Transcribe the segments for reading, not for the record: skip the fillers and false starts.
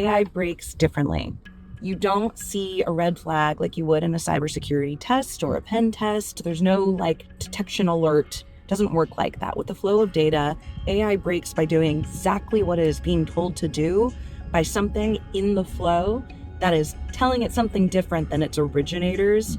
AI breaks differently. You don't see a red flag like you would in a cybersecurity test or a pen test. There's no like detection alert. It doesn't work like that. With the flow of data, AI breaks by doing exactly what it is being told to do by something in the flow that is telling it something different than its originators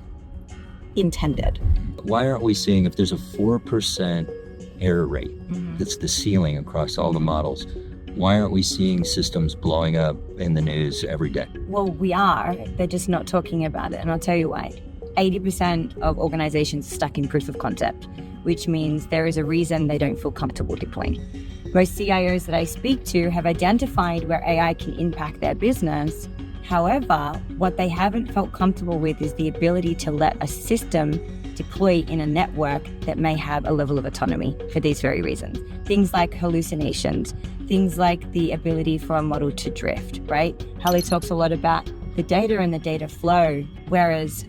intended. Why aren't we seeing, if there's a 4% error rate, that's the ceiling across all the models, why aren't we seeing systems blowing up in the news every day? Well, we are. They're just not talking about it. And I'll tell you why. 80% of organizations are stuck in proof of concept, which means there is a reason they don't feel comfortable deploying. Most CIOs that I speak to have identified where AI can impact their business. However, what they haven't felt comfortable with is the ability to let a system deploy in a network that may have a level of autonomy for these very reasons. Things like hallucinations, things like the ability for a model to drift, right? Hallie talks a lot about the data and the data flow, whereas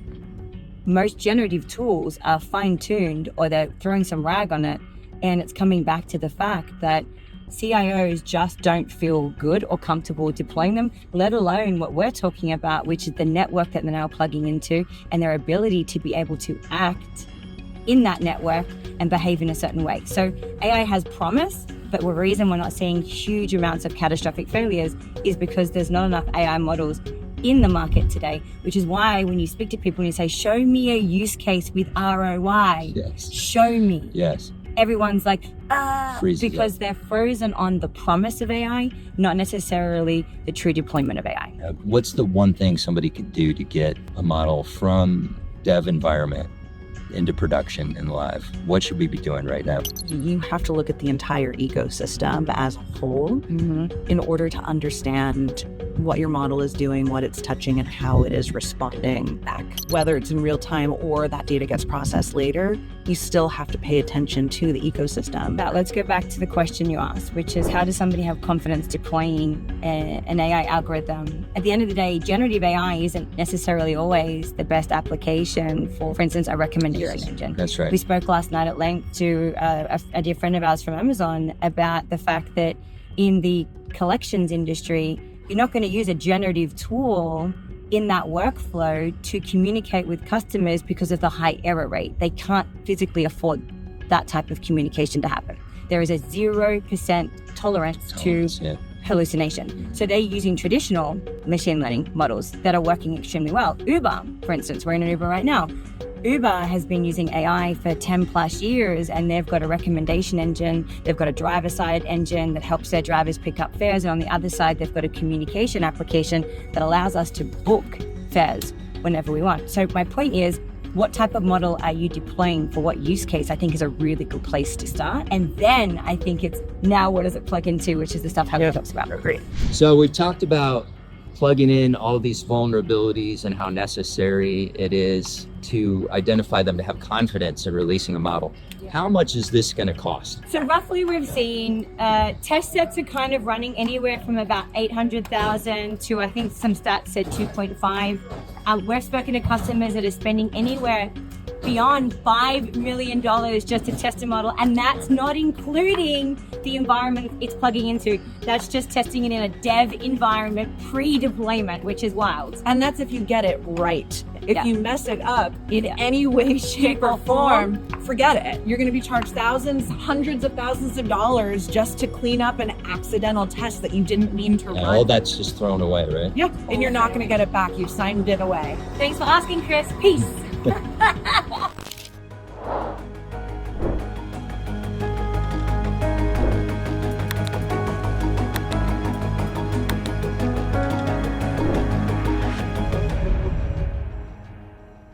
most generative tools are fine-tuned or they're throwing some rag on it, and it's coming back to the fact that CIOs just don't feel good or comfortable deploying them, let alone what we're talking about, which is the network that they're now plugging into and their ability to be able to act in that network and behave in a certain way. So AI has promise, but the reason we're not seeing huge amounts of catastrophic failures is because there's not enough AI models in the market today, which is why when you speak to people and you say, show me a use case with ROI, Yes. Show me. Yes. Everyone's like, Freezes because up. they're frozen on the promise of AI, not necessarily the true deployment of AI. What's the one thing somebody could do to get a model from dev environment into production and live? What should we be doing right now? You have to look at the entire ecosystem as a whole in order to understand what your model is doing, what it's touching, and how it is responding back. Whether it's in real time or that data gets processed later, you still have to pay attention to the ecosystem. But let's go back to the question you asked, which is how does somebody have confidence deploying an AI algorithm? At the end of the day, generative AI isn't necessarily always the best application for instance, a recommendation engine. That's right. We spoke last night at length to a dear friend of ours from Amazon about the fact that in the collections industry, you're not going to use a generative tool in that workflow to communicate with customers because of the high error rate. They can't physically afford that type of communication to happen. There is a 0% tolerance to hallucination. So they're using traditional machine learning models that are working extremely well. Uber, for instance, we're in an Uber right now. Uber has been using AI for 10 plus years, and they've got a recommendation engine. They've got a driver side engine that helps their drivers pick up fares. And on the other side, they've got a communication application that allows us to book fares whenever we want. So my point is, what type of model are you deploying for what use case, I think is a really good place to start. And then I think it's now what does it plug into, which is the stuff Hallie talks about. Great. So we've talked about plugging in all these vulnerabilities and how necessary it is to identify them to have confidence in releasing a model. How much is this going to cost? So roughly we've seen test sets are kind of running anywhere from about 800,000 to I think some stats said 2.5. We've spoken to customers that are spending anywhere beyond $5 million just to test a model, and that's not including the environment it's plugging into. That's just testing it in a dev environment pre-deployment, which is wild. And that's if you get it right. If you mess it up in any way, shape, or form, forget it. You're going to be charged thousands, hundreds of thousands of dollars just to clean up an accidental test that you didn't mean to run. All that's just thrown away, right? Yeah, and you're not going to get it back. You've signed it away. Thanks for asking, Chris. Peace.